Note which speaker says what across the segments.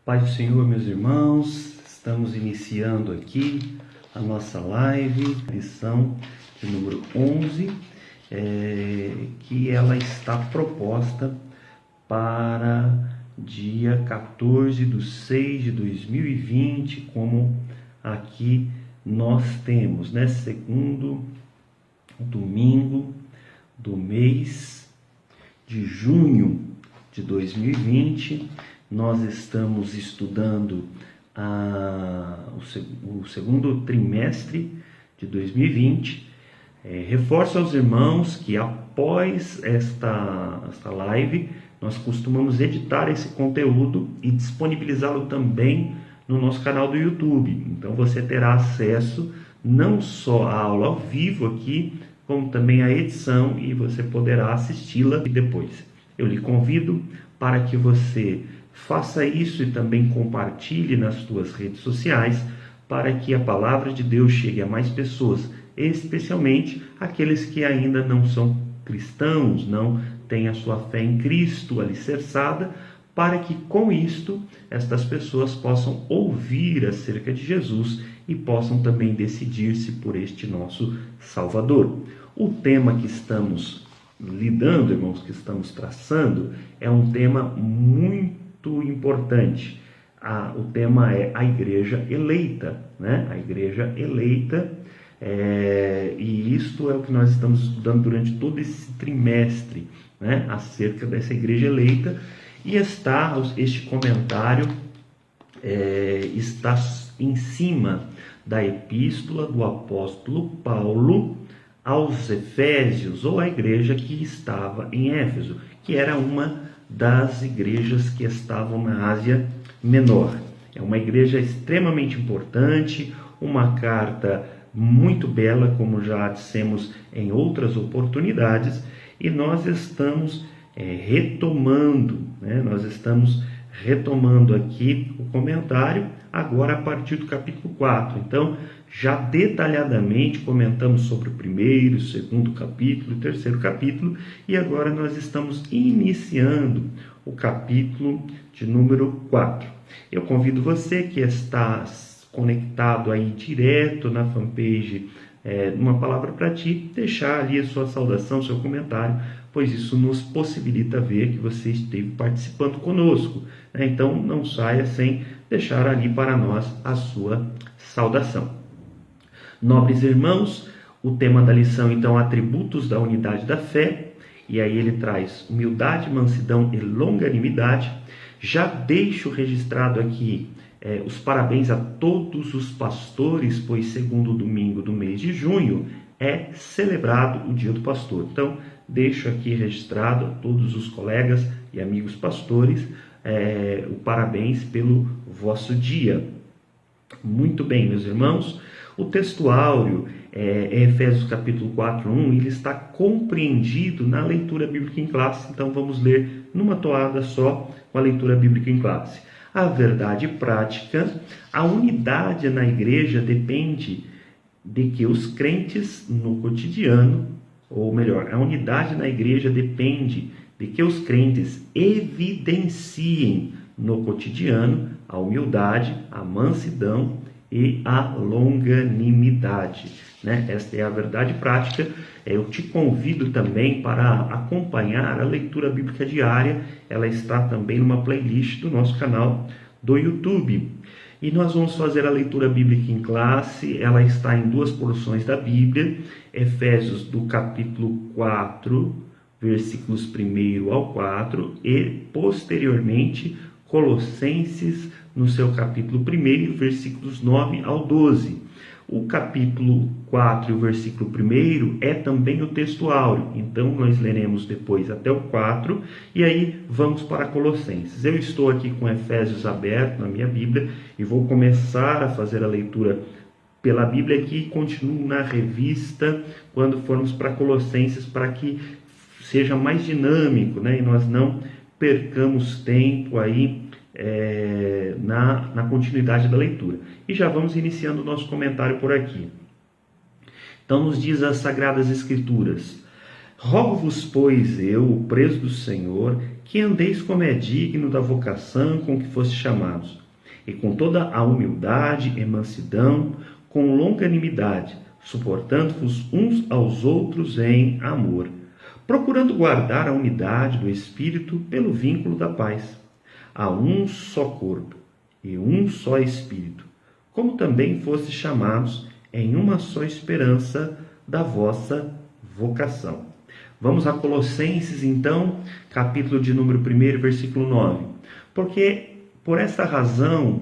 Speaker 1: Paz do Senhor, meus irmãos, estamos iniciando aqui a nossa live, lição de número 11, que ela está proposta para dia 14/6/2020, como aqui nós temos, né? Segundo domingo do mês de junho de 2020, nós estamos estudando o segundo trimestre de 2020. Reforço aos irmãos que após esta live, nós costumamos editar esse conteúdo e disponibilizá-lo também no nosso canal do YouTube. Então você terá acesso não só à aula ao vivo aqui, como também à edição, e você poderá assisti-la depois. Eu lhe convido para que você faça isso e também compartilhe nas suas redes sociais, para que a palavra de Deus chegue a mais pessoas, especialmente aqueles que ainda não são cristãos, não têm a sua fé em Cristo alicerçada, para que com isto estas pessoas possam ouvir acerca de Jesus e possam também decidir-se por este nosso Salvador. O tema que estamos lidando, irmãos, que estamos traçando, é um tema muito importante. O tema é a igreja eleita, né? A igreja eleita, e isto é o que nós estamos estudando durante todo esse trimestre, né? Acerca dessa igreja eleita, e este comentário está em cima da epístola do apóstolo Paulo aos Efésios, ou a igreja que estava em Éfeso, que era uma das igrejas que estavam na Ásia Menor. É uma igreja extremamente importante, uma carta muito bela, como já dissemos em outras oportunidades, e nós estamos retomando, né? Nós estamos retomando aqui o comentário, agora a partir do capítulo 4. Então, já detalhadamente comentamos sobre o primeiro, o segundo capítulo, o terceiro capítulo, e agora nós estamos iniciando o capítulo de número 4. Eu convido você que está conectado aí direto na fanpage Uma Palavra para Ti, deixar ali a sua saudação, seu comentário, pois isso nos possibilita ver que você esteve participando conosco, né? Então não saia sem deixar ali para nós a sua saudação. Nobres irmãos, o tema da lição então, atributos da unidade da fé, e aí ele traz humildade, mansidão e longanimidade. Já deixo registrado aqui os parabéns a todos os pastores, pois segundo domingo do mês de junho é celebrado o Dia do Pastor. Então, deixo aqui registrado a todos os colegas e amigos pastores o parabéns pelo vosso dia. Muito bem, meus irmãos, o texto áureo é Efésios capítulo 4:1, ele está compreendido na leitura bíblica em classe, então vamos ler numa toada só com a leitura bíblica em classe. A verdade prática, a unidade na igreja depende de que os crentes no cotidiano, ou melhor, a unidade na igreja depende de que os crentes evidenciem no cotidiano a humildade, a mansidão e a longanimidade, né? Esta é a verdade prática. Eu te convido também para acompanhar a leitura bíblica diária. Ela está também numa playlist do nosso canal do YouTube. E nós vamos fazer a leitura bíblica em classe. Ela está em duas porções da Bíblia: Efésios do capítulo 4, versículos 1 ao 4, e posteriormente Colossenses no seu capítulo 1, versículos 9 ao 12. O capítulo 4 e o versículo 1 é também o texto áureo, então nós leremos depois até o 4, e aí vamos para Colossenses. Eu estou aqui com Efésios aberto na minha Bíblia, e vou começar a fazer a leitura pela Bíblia aqui, e continuo na revista quando formos para Colossenses, para que seja mais dinâmico, né? E nós não percamos tempo aí na continuidade da leitura. E já vamos iniciando o nosso comentário por aqui. Então nos diz as Sagradas Escrituras: Rogo-vos, pois, eu, o preso do Senhor, que andeis como é digno da vocação com que foste chamados, e com toda a humildade e mansidão, com longanimidade, suportando-vos uns aos outros em amor, procurando guardar a unidade do Espírito pelo vínculo da paz. Há um só corpo e um só Espírito, como também fostes chamados em uma só esperança da vossa vocação. Vamos a Colossenses, então, capítulo de número 1, versículo 9. Porque, por esta razão,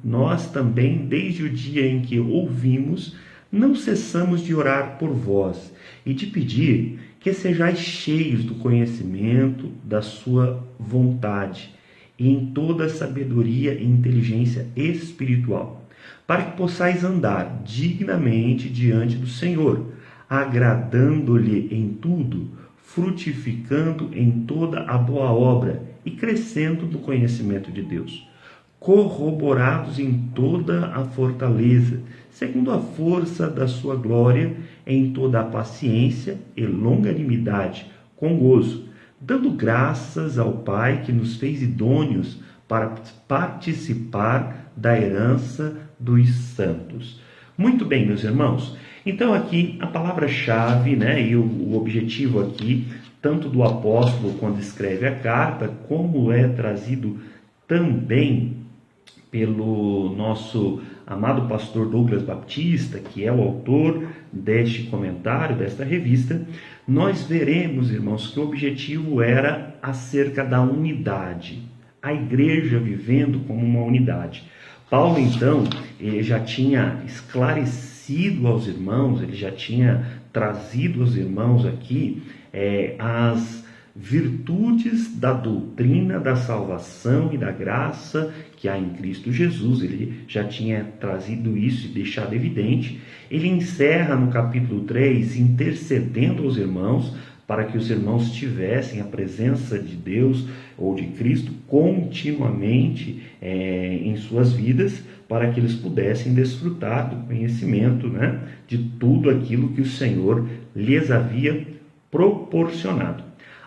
Speaker 1: nós também, desde o dia em que ouvimos, não cessamos de orar por vós e de pedir que sejais cheios do conhecimento da sua vontade e em toda sabedoria e inteligência espiritual, para que possais andar dignamente diante do Senhor, agradando-lhe em tudo, frutificando em toda a boa obra e crescendo no conhecimento de Deus, corroborados em toda a fortaleza, segundo a força da sua glória, em toda a paciência e longanimidade, com gozo, dando graças ao Pai que nos fez idôneos para participar da herança dos santos. Muito bem, meus irmãos. Então aqui a palavra-chave, e o objetivo aqui, tanto do apóstolo quando escreve a carta, como é trazido também pelo nosso amado pastor Douglas Baptista, que é o autor deste comentário, desta revista, nós veremos, irmãos, que o objetivo era acerca da unidade, a igreja vivendo como uma unidade. Paulo, então, já tinha esclarecido aos irmãos, ele já tinha trazido aos irmãos aqui as virtudes da doutrina da salvação e da graça que há em Cristo Jesus. Ele já tinha trazido isso e deixado evidente. Ele encerra no capítulo 3 intercedendo aos irmãos para que os irmãos tivessem a presença de Deus ou de Cristo continuamente em suas vidas, para que eles pudessem desfrutar do conhecimento, de tudo aquilo que o Senhor lhes havia proporcionado.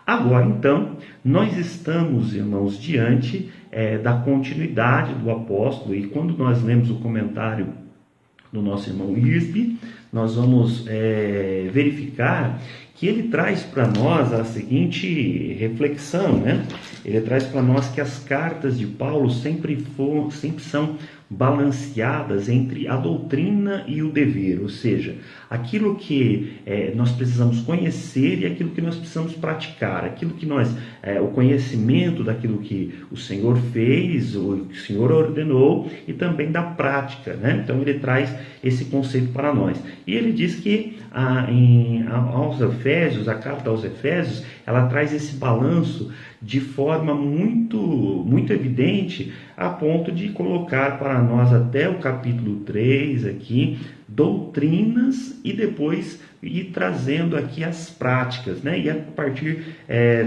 Speaker 1: Agora, então, nós estamos, irmãos, diante da continuidade do apóstolo, e quando nós lemos o comentário do nosso irmão Irsby, nós vamos verificar que ele traz para nós a seguinte reflexão, Ele traz para nós que as cartas de Paulo sempre são balanceadas entre a doutrina e o dever, ou seja, aquilo que nós precisamos conhecer e aquilo que nós precisamos praticar, aquilo que o conhecimento daquilo que o Senhor fez, o que o Senhor ordenou, e também da prática, Então ele traz esse conceito para nós. E ele diz que aos Efésios, a carta aos Efésios, ela traz esse balanço de forma muito, muito evidente, a ponto de colocar para nós até o capítulo 3 aqui, doutrinas, e depois ir trazendo aqui as práticas, E a partir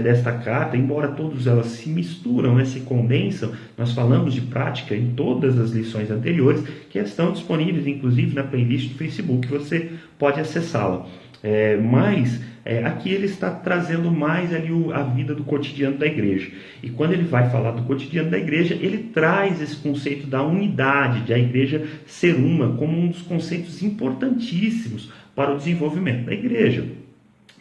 Speaker 1: desta carta, embora todas elas se misturam, se condensam, nós falamos de prática em todas as lições anteriores, que estão disponíveis inclusive na playlist do Facebook, você pode acessá-la. Mas aqui ele está trazendo mais ali a vida do cotidiano da igreja. E quando ele vai falar do cotidiano da igreja, ele traz esse conceito da unidade, de a igreja ser uma, como um dos conceitos importantíssimos para o desenvolvimento da igreja.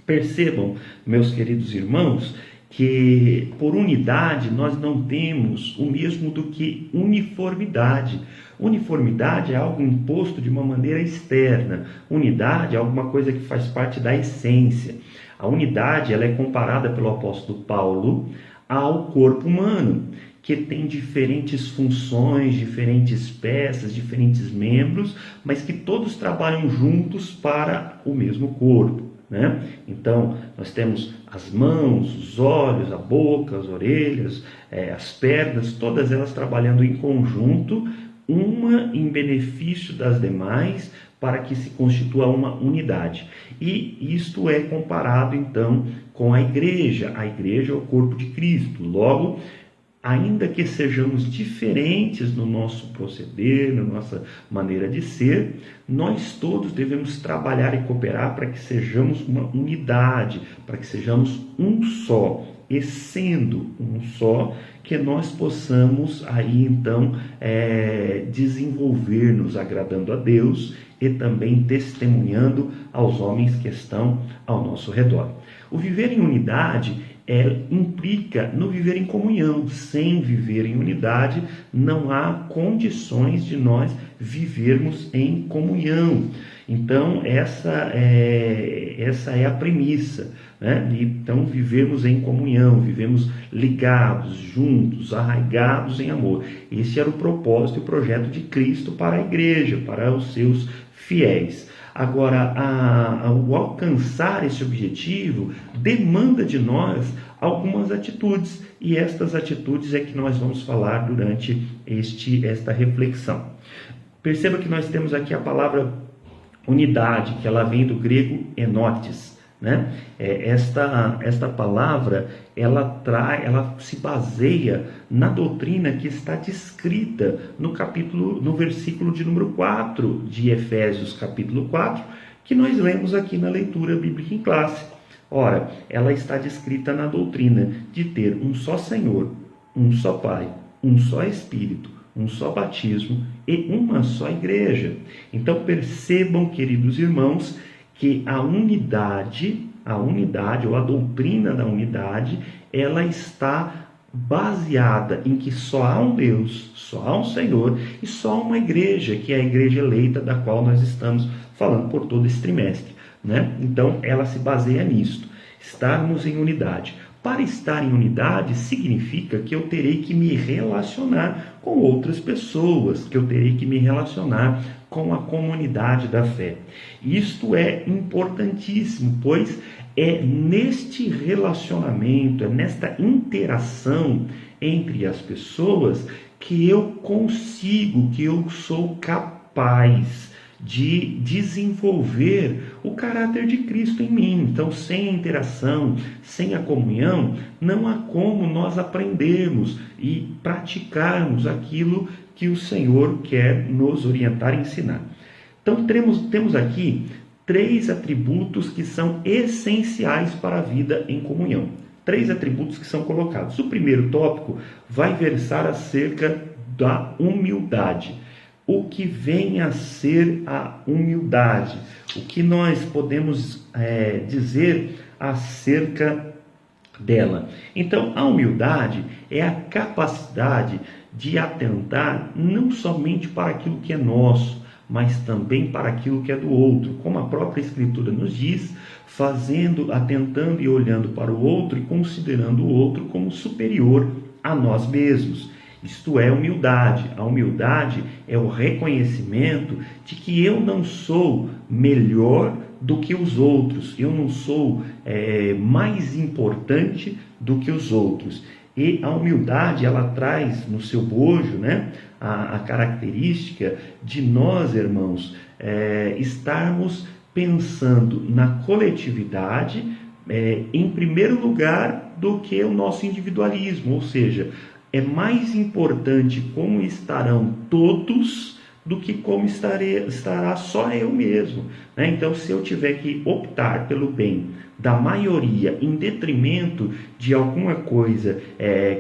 Speaker 1: Percebam, meus queridos irmãos, que por unidade nós não temos o mesmo do que uniformidade. Uniformidade é algo imposto de uma maneira externa. Unidade é alguma coisa que faz parte da essência. A unidade ela é comparada pelo apóstolo Paulo ao corpo humano, que tem diferentes funções, diferentes peças, diferentes membros, mas que todos trabalham juntos para o mesmo corpo. Então, nós temos as mãos, os olhos, a boca, as orelhas, as pernas, todas elas trabalhando em conjunto, uma em benefício das demais, para que se constitua uma unidade. E isto é comparado, então, com a igreja. A igreja é o corpo de Cristo. Logo, ainda que sejamos diferentes no nosso proceder, na nossa maneira de ser, nós todos devemos trabalhar e cooperar para que sejamos uma unidade, para que sejamos um só. E sendo um só, que nós possamos aí então desenvolver-nos agradando a Deus e também testemunhando aos homens que estão ao nosso redor. O viver em unidade implica no viver em comunhão. Sem viver em unidade, não há condições de nós vivermos em comunhão. Então, essa é a premissa, né? Então, vivemos em comunhão, vivemos ligados, juntos, arraigados em amor. Esse era o propósito e o projeto de Cristo para a igreja, para os seus fiéis. Agora, o alcançar esse objetivo demanda de nós algumas atitudes, e estas atitudes é que nós vamos falar durante esta reflexão. Perceba que nós temos aqui a palavra unidade, que ela vem do grego enotes, né? Esta palavra ela se baseia na doutrina que está descrita no versículo de número 4 de Efésios capítulo 4, que nós lemos aqui na leitura bíblica em classe. Ora, ela está descrita na doutrina de ter um só Senhor, um só Pai, um só Espírito, um só batismo e uma só igreja. Então percebam, queridos irmãos, que a unidade ou a doutrina da unidade, ela está baseada em que só há um Deus, só há um Senhor e só há uma igreja, que é a igreja eleita da qual nós estamos falando por todo esse trimestre, né? Então ela se baseia nisto, estarmos em unidade. Para estar em unidade significa que eu terei que me relacionar com outras pessoas, que eu terei que me relacionar com a comunidade da fé. Isto é importantíssimo, pois é neste relacionamento, é nesta interação entre as pessoas que eu consigo, que eu sou capaz de desenvolver o caráter de Cristo em mim. Então, sem a interação, sem a comunhão, não há como nós aprendermos e praticarmos aquilo que o Senhor quer nos orientar e ensinar. Então, temos aqui 3 atributos que são essenciais para a vida em comunhão. 3 atributos que são colocados. O primeiro tópico vai versar acerca da humildade. O que vem a ser a humildade? O que nós podemos dizer acerca dela? Então, a humildade é a capacidade de atentar não somente para aquilo que é nosso, mas também para aquilo que é do outro, como a própria Escritura nos diz, atentando e olhando para o outro e considerando o outro como superior a nós mesmos. Isto é humildade. A humildade é o reconhecimento de que eu não sou melhor do que os outros, eu não sou mais importante do que os outros. E a humildade, ela traz no seu bojo, né, a característica de nós, irmãos, estarmos pensando na coletividade em primeiro lugar do que o nosso individualismo, ou seja, é mais importante como estarão todos do que como estará só eu mesmo, né? Então, se eu tiver que optar pelo bem da maioria em detrimento de alguma coisa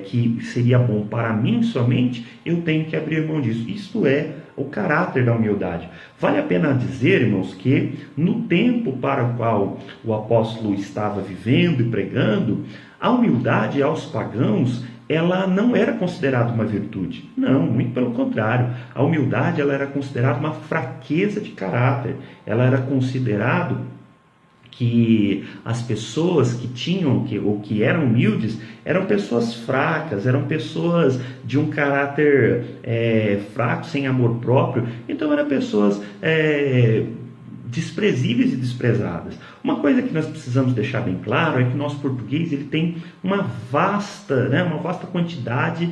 Speaker 1: que seria bom para mim somente, eu tenho que abrir mão disso. Isto é o caráter da humildade. Vale a pena dizer, irmãos, que no tempo para o qual o apóstolo estava vivendo e pregando, a humildade aos pagãos, ela não era considerada uma virtude. Não, muito pelo contrário. A humildade, ela era considerada uma fraqueza de caráter. Ela era considerado que as pessoas que eram humildes eram pessoas fracas, eram pessoas de um caráter fraco, sem amor próprio. Então eram pessoas desprezíveis e desprezadas. Uma coisa que nós precisamos deixar bem claro é que o nosso português ele tem uma vasta quantidade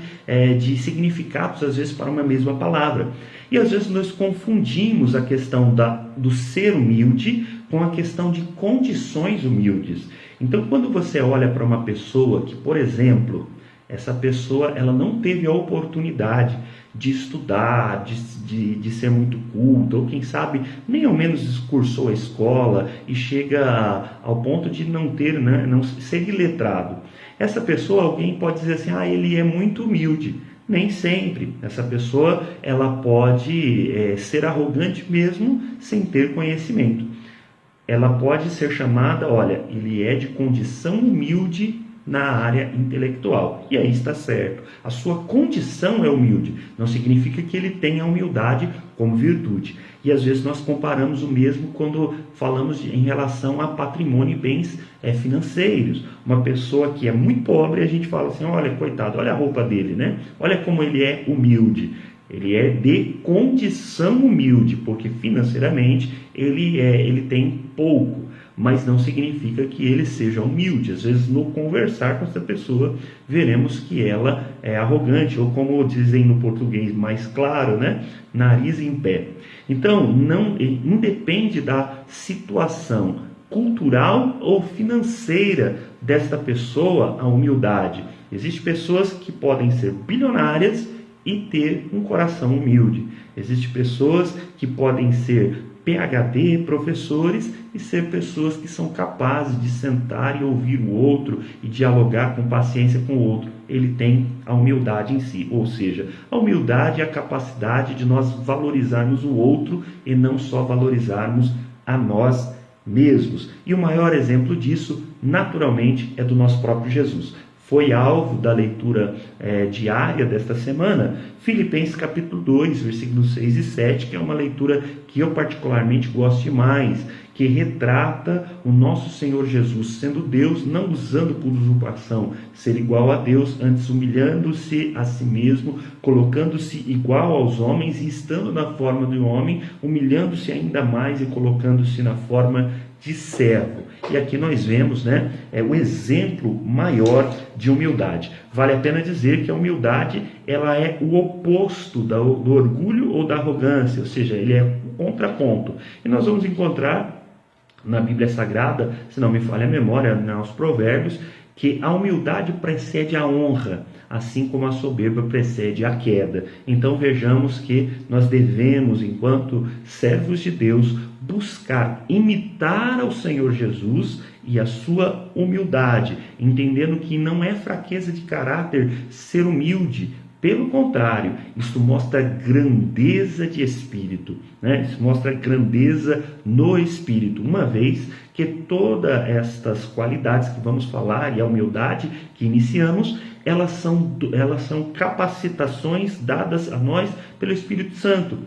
Speaker 1: de significados, às vezes, para uma mesma palavra. E às vezes nós confundimos a questão do ser humilde com a questão de condições humildes. Então, quando você olha para uma pessoa que, por exemplo, Essa pessoa, ela não teve a oportunidade de estudar, de ser muito culta, ou quem sabe nem ao menos cursou a escola e chega ao ponto de não ter, né, não ser iletrado. Essa pessoa, alguém pode dizer assim, ele é muito humilde. Nem sempre. Essa pessoa, ela pode ser arrogante mesmo sem ter conhecimento. Ela pode ser chamada, olha, ele é de condição humilde na área intelectual. E aí está certo. A sua condição é humilde. Não significa que ele tenha humildade como virtude. E às vezes nós comparamos o mesmo quando falamos em relação a patrimônio e bens financeiros. Uma pessoa que é muito pobre, a gente fala assim, olha, coitado, olha a roupa dele, né? Olha como ele é humilde. Ele é de condição humilde, porque financeiramente ele tem pouco, mas não significa que ele seja humilde. Às vezes, no conversar com essa pessoa, veremos que ela é arrogante, ou como dizem no português mais claro, né? Nariz em pé. Então, não independe da situação cultural ou financeira desta pessoa a humildade. Existem pessoas que podem ser bilionárias e ter um coração humilde. Existem pessoas que podem ser PhD, professores, e ser pessoas que são capazes de sentar e ouvir o outro e dialogar com paciência com o outro. Ele tem a humildade em si, ou seja, a humildade é a capacidade de nós valorizarmos o outro e não só valorizarmos a nós mesmos. E o maior exemplo disso, naturalmente, é do nosso próprio Jesus. Foi alvo da leitura diária desta semana, Filipenses capítulo 2, versículos 6 e 7, que é uma leitura que eu particularmente gosto demais, que retrata o nosso Senhor Jesus sendo Deus, não usando por usurpação ser igual a Deus, antes humilhando-se a si mesmo, colocando-se igual aos homens e estando na forma do homem, humilhando-se ainda mais e colocando-se na forma de servo. E aqui nós vemos, né, o exemplo maior de humildade. Vale a pena dizer que a humildade, ela é o oposto do orgulho ou da arrogância, ou seja, ele é o contraponto. E nós vamos encontrar na Bíblia Sagrada, se não me falha a memória, nos Provérbios, que a humildade precede a honra, assim como a soberba precede a queda. Então vejamos que nós devemos, enquanto servos de Deus, buscar imitar ao Senhor Jesus e a sua humildade, entendendo que não é fraqueza de caráter ser humilde. Pelo contrário, isso mostra grandeza de espírito, né? Isso mostra grandeza no espírito, uma vez que todas estas qualidades que vamos falar e a humildade que iniciamos, elas são capacitações dadas a nós pelo Espírito Santo.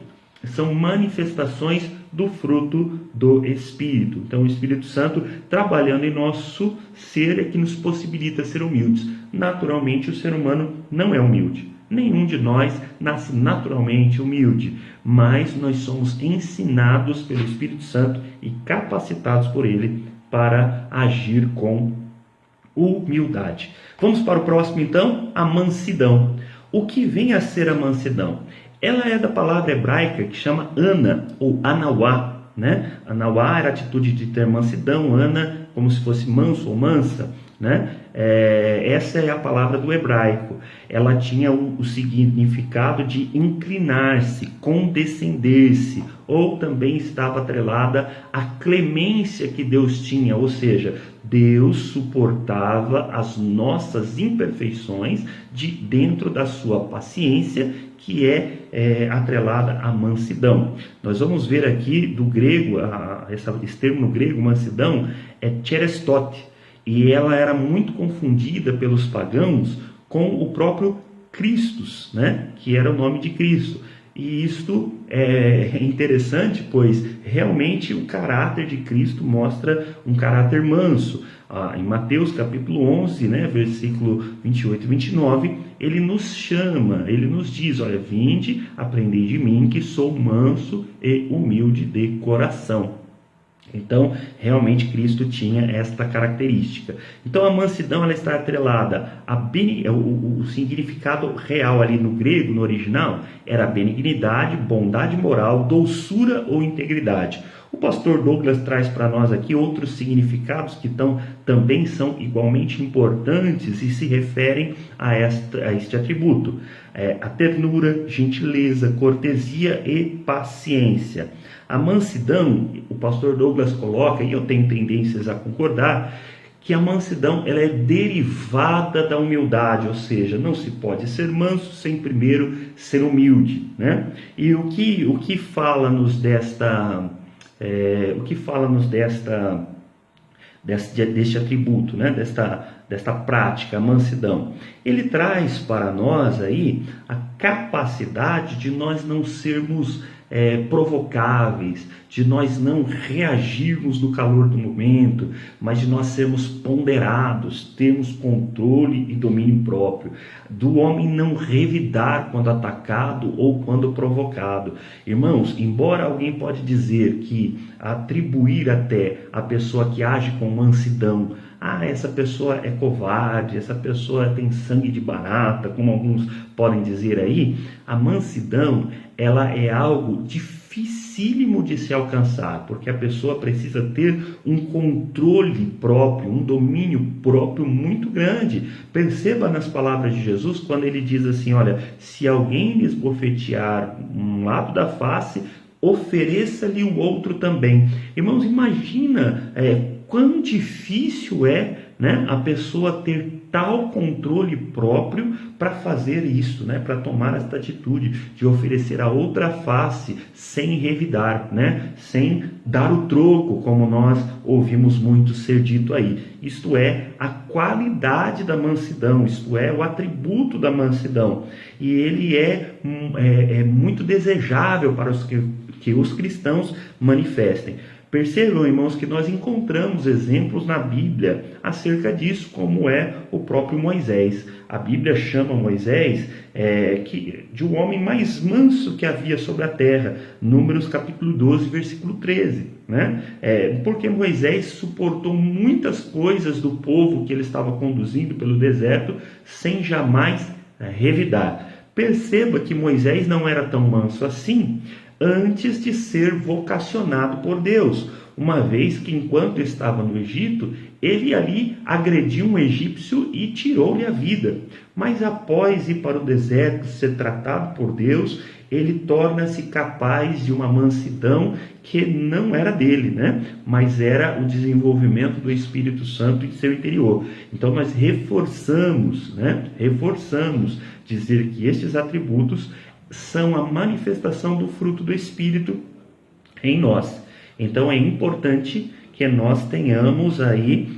Speaker 1: São manifestações do fruto do Espírito. Então, o Espírito Santo trabalhando em nosso ser é que nos possibilita ser humildes. Naturalmente, o ser humano não é humilde. Nenhum de nós nasce naturalmente humilde, mas nós somos ensinados pelo Espírito Santo e capacitados por ele para agir com humildade. Vamos para o próximo então, a mansidão. O que vem a ser a mansidão? Ela é da palavra hebraica que chama ana ou anawá, né? Anawá era a atitude de ter mansidão, ana como se fosse manso ou mansa, né? Essa é a palavra do hebraico. Ela tinha o significado de inclinar-se, condescender-se, ou também estava atrelada à clemência que Deus tinha, ou seja, Deus suportava as nossas imperfeições dentro da sua paciência, que é atrelada à mansidão. Nós vamos ver aqui do grego, esse termo no grego, mansidão, é cherestote, e ela era muito confundida pelos pagãos com o próprio Christus, né? Que era o nome de Cristo. E isto é interessante, pois realmente o caráter de Cristo mostra um caráter manso. Em Mateus capítulo 11, né, versículo 28 e 29, ele nos chama, ele nos diz, olha, vinde, aprendei de mim que sou manso e humilde de coração. Então, realmente Cristo tinha esta característica. Então, a mansidão ela está atrelada o significado real ali no grego, no original, era benignidade, bondade moral, doçura ou integridade. O pastor Douglas traz para nós aqui outros significados que também são igualmente importantes e se referem a este atributo. A ternura, gentileza, cortesia e paciência. A mansidão, o pastor Douglas coloca, e eu tenho tendências a concordar, que a mansidão ela é derivada da humildade, ou seja, não se pode ser manso sem primeiro ser humilde, né? E o que fala-nos deste atributo, né? desta prática, a mansidão? Ele traz para nós aí a capacidade de nós não sermos provocáveis, de nós não reagirmos no calor do momento, mas de nós sermos ponderados, termos controle e domínio próprio, do homem não revidar quando atacado ou quando provocado. Irmãos, embora alguém pode dizer que atribuir até a pessoa que age com mansidão, essa pessoa é covarde, essa pessoa tem sangue de barata, como alguns podem dizer aí, a mansidão, ela é algo dificílimo de se alcançar, porque a pessoa precisa ter um controle próprio, um domínio próprio muito grande. Perceba nas palavras de Jesus, quando ele diz assim, olha, se alguém lhes bofetear um lado da face, ofereça-lhe o outro também. Irmãos, imagina quão difícil é, né, a pessoa ter tal controle próprio para fazer isso, né, para tomar esta atitude de oferecer a outra face sem revidar, né, sem dar o troco, como nós ouvimos muito ser dito aí. Isto é a qualidade da mansidão, isto é o atributo da mansidão. E ele é muito desejável para que os cristãos manifestem. Percebam, irmãos, que nós encontramos exemplos na Bíblia acerca disso, como é o próprio Moisés. A Bíblia chama Moisés de um homem mais manso que havia sobre a terra. Números capítulo 12, versículo 13. Né? Porque Moisés suportou muitas coisas do povo que ele estava conduzindo pelo deserto sem jamais revidar. Perceba que Moisés não era tão manso assim antes de ser vocacionado por Deus, uma vez que enquanto estava no Egito, ele ali agrediu um egípcio e tirou-lhe a vida. Mas após ir para o deserto, ser tratado por Deus, ele torna-se capaz de uma mansidão que não era dele, né? Mas era o desenvolvimento do Espírito Santo em seu interior. Então nós reforçamos dizer que estes atributos são a manifestação do fruto do Espírito em nós. Então é importante que nós tenhamos aí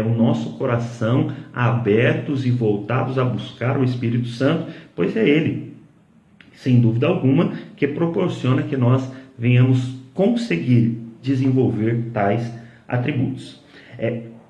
Speaker 1: o nosso coração abertos e voltados a buscar o Espírito Santo, pois é Ele, sem dúvida alguma, que proporciona que nós venhamos conseguir desenvolver tais atributos.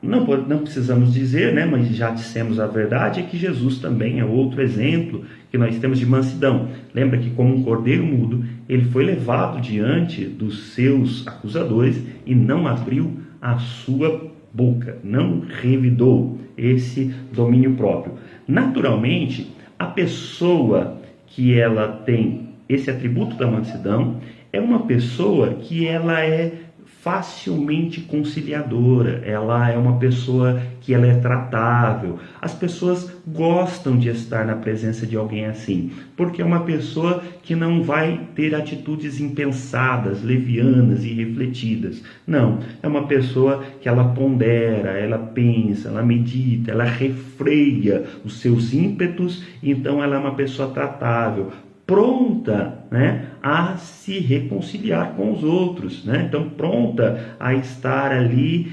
Speaker 1: Não precisamos dizer, né, mas já dissemos a verdade, é que Jesus também é outro exemplo que nós temos de mansidão. Lembra que como um cordeiro mudo, ele foi levado diante dos seus acusadores e não abriu a sua boca, não revidou esse domínio próprio. Naturalmente, a pessoa que ela tem esse atributo da mansidão é uma pessoa que ela é facilmente conciliadora, ela é uma pessoa que ela é tratável. As pessoas gostam de estar na presença de alguém assim, porque é uma pessoa que não vai ter atitudes impensadas, levianas e irrefletidas. Não, é uma pessoa que ela pondera, ela pensa, ela medita, ela refreia os seus ímpetos, então ela é uma pessoa tratável, pronta, né, a se reconciliar com os outros, né? Então pronta a estar ali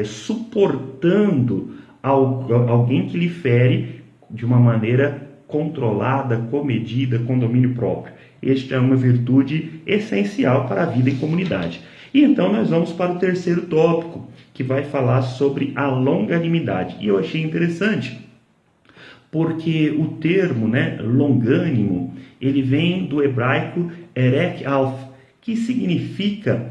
Speaker 1: suportando alguém que lhe fere de uma maneira controlada, comedida, com domínio próprio. Esta é uma virtude essencial para a vida em comunidade. E então nós vamos para o terceiro tópico, que vai falar sobre a longanimidade. E eu achei interessante, porque o termo, né, longânimo, ele vem do hebraico erek alf, que significa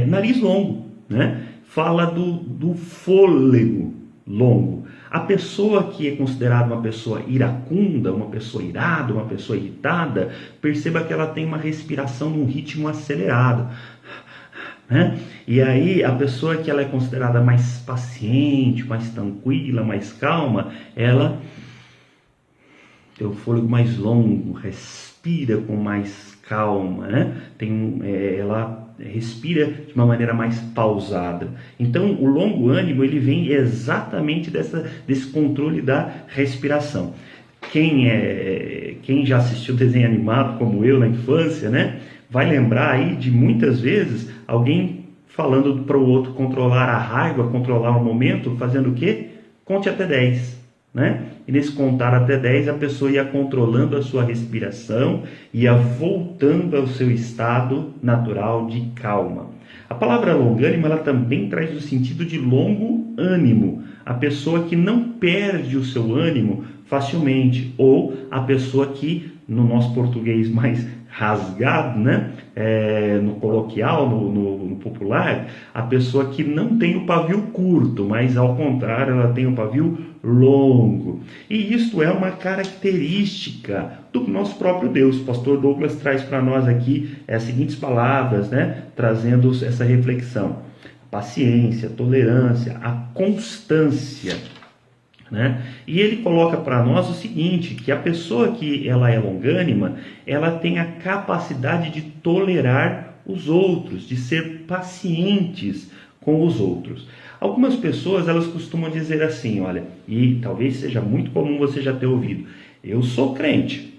Speaker 1: nariz longo, né? Fala do fôlego longo. A pessoa que é considerada uma pessoa iracunda, uma pessoa irada, uma pessoa irritada, perceba que ela tem uma respiração num ritmo acelerado. né? E aí a pessoa que ela é considerada mais paciente, mais tranquila, mais calma, ela tem o fôlego mais longo, respira com mais calma, né? Ela respira de uma maneira mais pausada. Então o longo ânimo ele vem exatamente desse controle da respiração. Quem já assistiu desenho animado como eu na infância, né, vai lembrar aí de muitas vezes alguém falando para o outro controlar a raiva, controlar o momento, fazendo o quê? Conte até 10, né? E nesse contar até 10 a pessoa ia controlando a sua respiração, ia voltando ao seu estado natural de calma. A palavra longânimo ela também traz o sentido de longo ânimo, a pessoa que não perde o seu ânimo facilmente, ou a pessoa que, no nosso português mais rasgado, né? No coloquial, no popular, a pessoa que não tem o pavio curto, mas ao contrário, ela tem o pavio longo. E isto é uma característica do nosso próprio Deus. O pastor Douglas traz para nós aqui as seguintes palavras, né? Trazendo essa reflexão: paciência, tolerância, a constância, né? E ele coloca para nós o seguinte, que a pessoa que ela é longânima, ela tem a capacidade de tolerar os outros, de ser pacientes com os outros. Algumas pessoas elas costumam dizer assim, olha, e talvez seja muito comum você já ter ouvido: eu sou crente,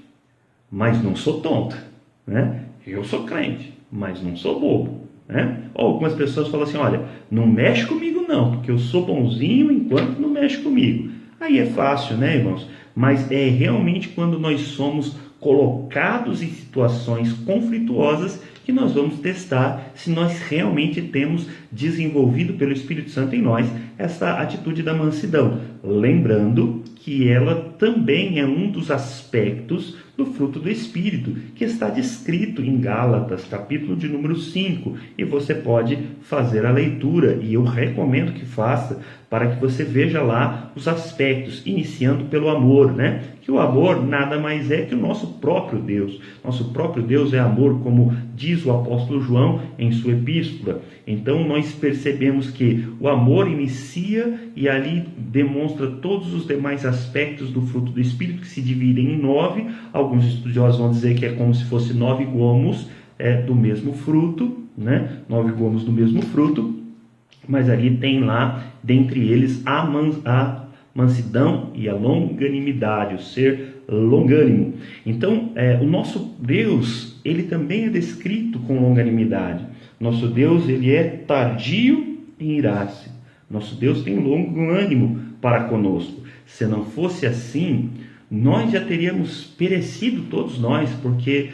Speaker 1: mas não sou tonta, né? Eu sou crente, mas não sou bobo, né? Ou algumas pessoas falam assim, olha, não mexe comigo não, porque eu sou bonzinho enquanto não mexe comigo. Aí é fácil, né, irmãos? Mas é realmente quando nós somos colocados em situações conflituosas que nós vamos testar se nós realmente temos desenvolvido pelo Espírito Santo em nós essa atitude da mansidão. Lembrando que ela também é um dos aspectos do fruto do Espírito, que está descrito em Gálatas, capítulo de número 5, e você pode fazer a leitura, e eu recomendo que faça, para que você veja lá os aspectos, iniciando pelo amor, né? Que o amor nada mais é que o nosso próprio Deus. Nosso próprio Deus é amor, como diz o apóstolo João em sua epístola. Então nós percebemos que o amor inicia e ali demonstra todos os demais aspectos do fruto do Espírito, que se dividem em 9. Alguns estudiosos vão dizer que é como se fosse 9 gomos do mesmo fruto, né? 9 gomos do mesmo fruto. Mas ali tem lá, dentre eles, a mansidão e a longanimidade, o ser longânimo. Então, o nosso Deus, ele também é descrito com longanimidade. Nosso Deus, ele é tardio em irar-se. Nosso Deus tem longo ânimo para conosco. Se não fosse assim, nós já teríamos perecido todos nós, porque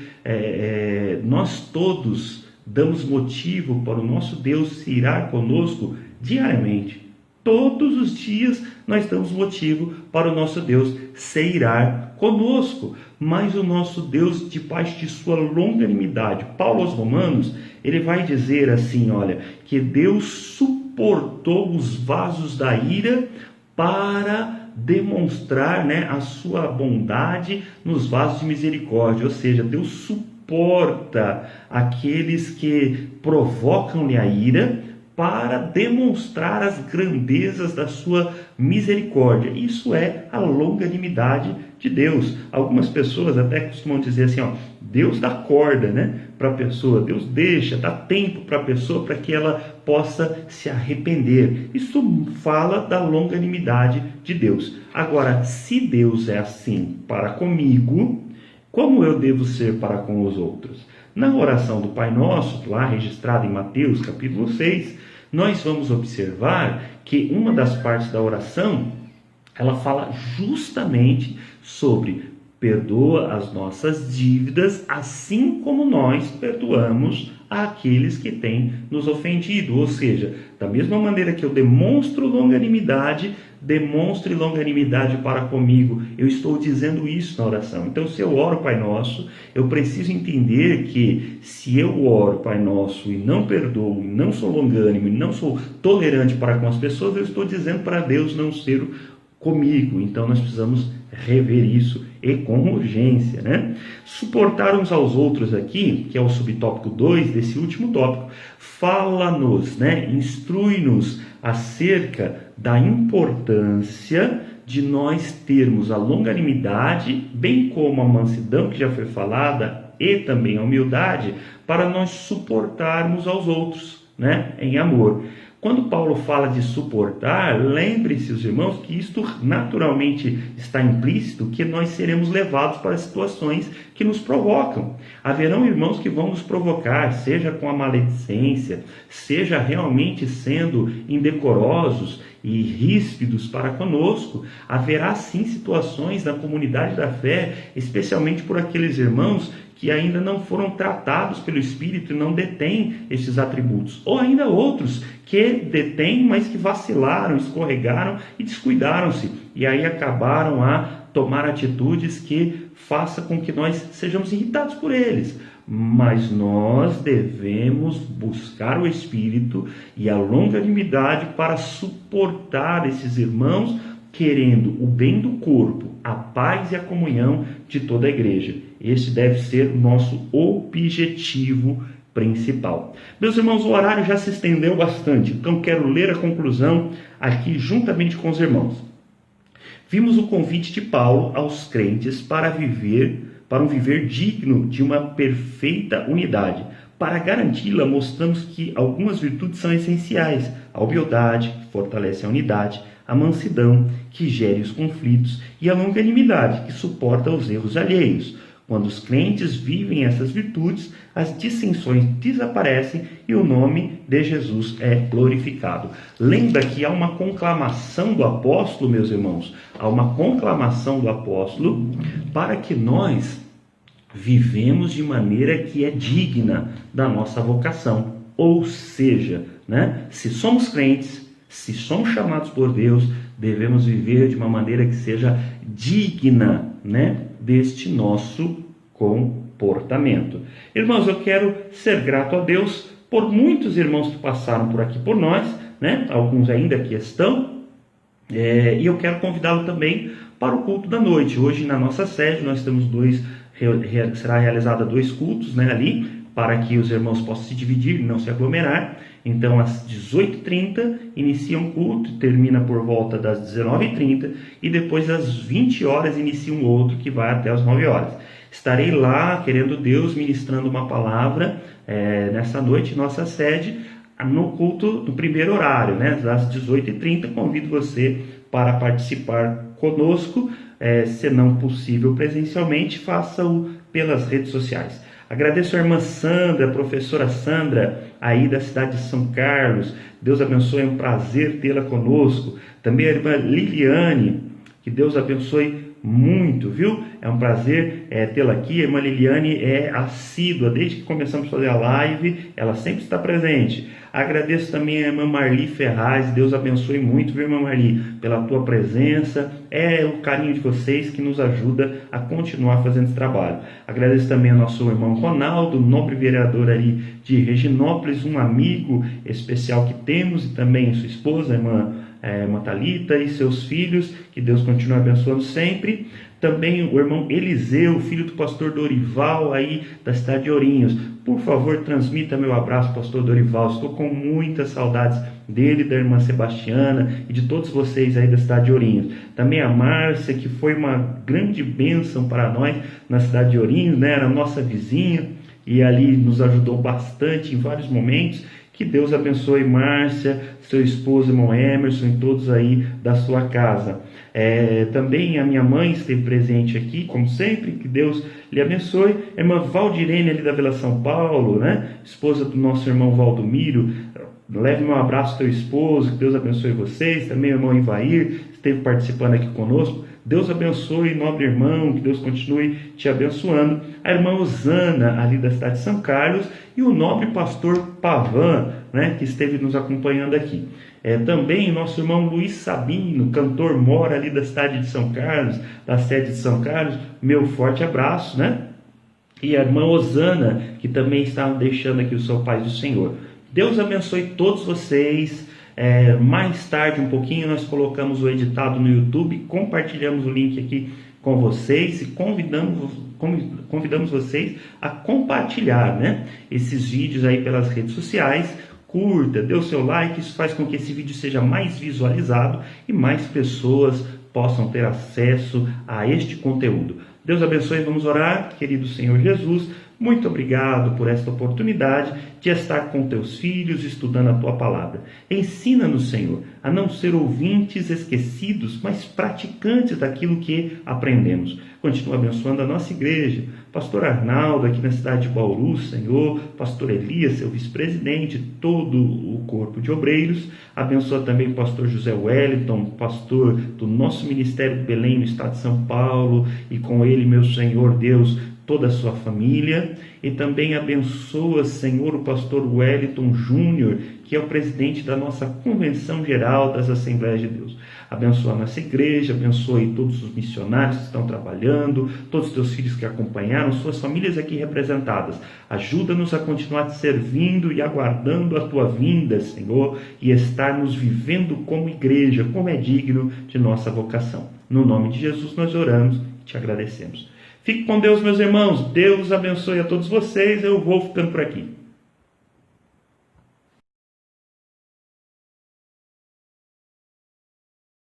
Speaker 1: nós todos damos motivo para o nosso Deus se irar conosco diariamente. Todos os dias nós damos motivo para o nosso Deus se irar conosco. Mas o nosso Deus, debaixo de sua longanimidade, Paulo aos Romanos, ele vai dizer assim, olha, que Deus suportou os vasos da ira para demonstrar, né, a sua bondade nos vasos de misericórdia. Ou seja, Deus suporta aqueles que provocam-lhe a ira para demonstrar as grandezas da sua misericórdia. Isso é a longanimidade de Deus. Algumas pessoas até costumam dizer assim, ó, Deus dá corda, né, para a pessoa, Deus dá tempo para a pessoa para que ela possa se arrepender. Isso fala da longanimidade de Deus. Agora, se Deus é assim para comigo, como eu devo ser para com os outros? Na oração do Pai Nosso, lá registrada em Mateus capítulo 6, nós vamos observar que uma das partes da oração, ela fala justamente sobre perdoa as nossas dívidas, assim como nós perdoamos àqueles que têm nos ofendido. Ou seja, da mesma maneira que eu demonstro longanimidade, demonstre longanimidade para comigo. Eu estou dizendo isso na oração. Então, se eu oro Pai Nosso, eu preciso entender que se eu oro Pai Nosso e não perdoo, e não sou longânimo, e não sou tolerante para com as pessoas, eu estou dizendo para Deus não ser comigo. Então nós precisamos rever isso e com urgência, né? Suportar uns aos outros aqui, que é o subtópico 2 desse último tópico, fala-nos, né? Instrui-nos acerca da importância de nós termos a longanimidade, bem como a mansidão que já foi falada, e também a humildade, para nós suportarmos aos outros, né? Em amor. Quando Paulo fala de suportar, lembre-se, os irmãos, que isto naturalmente está implícito, que nós seremos levados para situações que nos provocam. Haverão irmãos que vão nos provocar, seja com a maledicência, seja realmente sendo indecorosos e ríspidos para conosco. Haverá sim situações na comunidade da fé, especialmente por aqueles irmãos que ainda não foram tratados pelo Espírito e não detêm esses atributos. Ou ainda outros que detêm, mas que vacilaram, escorregaram e descuidaram-se. E aí acabaram a tomar atitudes que façam com que nós sejamos irritados por eles. Mas nós devemos buscar o Espírito e a longanimidade para suportar esses irmãos, querendo o bem do corpo, a paz e a comunhão de toda a igreja. Este deve ser o nosso objetivo principal. Meus irmãos, o horário já se estendeu bastante, então quero ler a conclusão aqui juntamente com os irmãos. Vimos o convite de Paulo aos crentes para um viver digno de uma perfeita unidade. Para garanti-la, mostramos que algumas virtudes são essenciais: a humildade, que fortalece a unidade, a mansidão, que gere os conflitos, e a longanimidade, que suporta os erros alheios. Quando os crentes vivem essas virtudes, as dissensões desaparecem e o nome de Jesus é glorificado. Lembra que há uma conclamação do apóstolo, meus irmãos, há uma conclamação do apóstolo para que nós vivemos de maneira que é digna da nossa vocação. Ou seja, né, se somos crentes, se somos chamados por Deus, devemos viver de uma maneira que seja digna, né, deste nosso comportamento. Irmãos, eu quero ser grato a Deus por muitos irmãos que passaram por aqui por nós, né, alguns ainda aqui estão, e eu quero convidá-lo também para o culto da noite. Hoje na nossa sede nós temos será realizado 2 cultos, né, ali, para que os irmãos possam se dividir e não se aglomerar. Então, às 18h30, inicia um culto, termina por volta das 19h30, e depois às 20 horas inicia um outro que vai até as 9 horas. Estarei lá, querendo Deus, ministrando uma palavra nessa noite, nossa sede, no culto do primeiro horário, né, às 18h30. Convido você para participar conosco, se não possível presencialmente, faça-o pelas redes sociais. Agradeço a irmã Sandra, a professora Sandra, aí da cidade de São Carlos. Deus abençoe, é um prazer tê-la conosco. Também a irmã Liliane, que Deus abençoe muito, viu? É um prazer tê-la aqui. A irmã Liliane é assídua, desde que começamos a fazer a live, ela sempre está presente. Agradeço também a irmã Marli Ferraz, Deus abençoe muito, viu, irmã Marli, pela tua presença, é o carinho de vocês que nos ajuda a continuar fazendo esse trabalho. Agradeço também ao nosso irmão Ronaldo, nobre vereador ali de Reginópolis, um amigo especial que temos, e também a sua esposa, a irmã Thalita, e seus filhos, que Deus continue abençoando sempre. Também o irmão Eliseu, filho do pastor Dorival, aí da cidade de Ourinhos. Por favor, transmita meu abraço, pastor Dorival. Estou com muitas saudades dele, da irmã Sebastiana e de todos vocês aí da cidade de Ourinhos. Também a Márcia, que foi uma grande bênção para nós na cidade de Ourinhos, né? Era nossa vizinha e ali nos ajudou bastante em vários momentos. Que Deus abençoe Márcia, seu esposo, irmão Emerson, e todos aí da sua casa. Também a minha mãe esteve presente aqui, como sempre, que Deus lhe abençoe. A irmã Valdirene, ali da Vila São Paulo, né? Esposa do nosso irmão Valdomiro. Leve meu abraço ao teu esposo, que Deus abençoe vocês. Também o irmão Ivair esteve participando aqui conosco. Deus abençoe, nobre irmão, que Deus continue te abençoando. A irmã Osana, ali da cidade de São Carlos, e o nobre pastor Pavan, né, que esteve nos acompanhando aqui. Também o nosso irmão Luiz Sabino, cantor, mora ali da cidade de São Carlos, da sede de São Carlos. Meu forte abraço, né? E a irmã Osana, que também está deixando aqui o seu paz do Senhor. Deus abençoe todos vocês. Mais tarde, um pouquinho, nós colocamos o editado no YouTube, compartilhamos o link aqui com vocês e convidamos vocês a compartilhar, né, esses vídeos aí pelas redes sociais. Curta, dê o seu like, isso faz com que esse vídeo seja mais visualizado e mais pessoas possam ter acesso a este conteúdo. Deus abençoe, vamos orar. Querido Senhor Jesus, muito obrigado por esta oportunidade de estar com teus filhos estudando a tua palavra. Ensina-nos, Senhor, a não ser ouvintes esquecidos, mas praticantes daquilo que aprendemos. Continua abençoando a nossa igreja, pastor Arnaldo aqui na cidade de Bauru, Senhor, pastor Elias, seu vice-presidente, todo o corpo de obreiros. Abençoa também o pastor José Wellington, pastor do nosso ministério Belém, no estado de São Paulo, e com ele, meu Senhor Deus, toda a sua família. E também abençoa, Senhor, o pastor Wellington Júnior, que é o presidente da nossa Convenção Geral das Assembleias de Deus. Abençoa a nossa igreja, abençoe todos os missionários que estão trabalhando, todos os teus filhos que acompanharam, suas famílias aqui representadas. Ajuda-nos a continuar te servindo e aguardando a tua vinda, Senhor, e estarmos vivendo como igreja, como é digno de nossa vocação. No nome de Jesus nós oramos e te agradecemos. Fique com Deus, meus irmãos. Deus abençoe a todos vocês. Eu vou ficando por aqui.